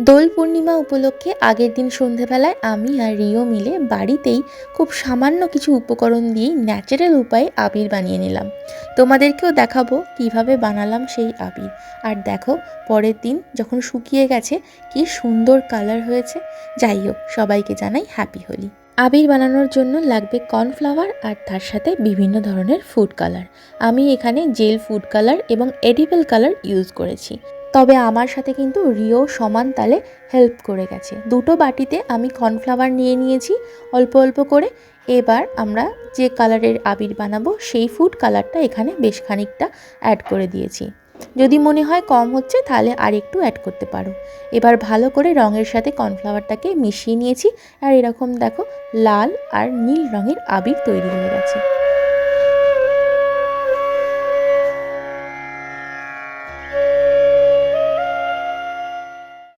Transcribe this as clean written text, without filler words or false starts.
দোল পূর্ণিমা উপলক্ষে আগের দিন সন্ধেবেলায় আমি আর রিও মিলে বাড়িতেই খুব সামান্য কিছু উপকরণ দিয়েই ন্যাচারাল উপায়ে আবির বানিয়ে নিলাম। তোমাদেরকেও দেখাবো কিভাবে বানালাম সেই আবির। আর দেখো, পরের দিন যখন শুকিয়ে গেছে কি সুন্দর কালার হয়েছে। যাই হোক, সবাইকে জানাই হ্যাপি হোলি। আবির বানানোর জন্য লাগবে কর্নফ্লাওয়ার আর তার সাথে বিভিন্ন ধরনের ফুড কালার। আমি এখানে জেল ফুড কালার এবং এডিবল কালার ইউজ করেছি। তবে আমার সাথে কিন্তু রিও সমান তালে হেল্প করে গেছে। দুটো বাটিতে আমি কর্নফ্লাওয়ার নিয়ে নিয়েছি অল্প অল্প করে। এবার আমরা যে কালারের আবির বানাবো সেই ফুড কালারটা এখানে বেশ খানিকটা অ্যাড করে দিয়েছি। যদি মনে হয় কম হচ্ছে তাহলে আর একটু অ্যাড করতে পারো। এবার ভালো করে রঙের সাথে কর্নফ্লাওয়ারটাকে মিশিয়ে নিয়েছি আর এরকম দেখো লাল আর নীল রঙের আবির তৈরি হয়ে গেছে।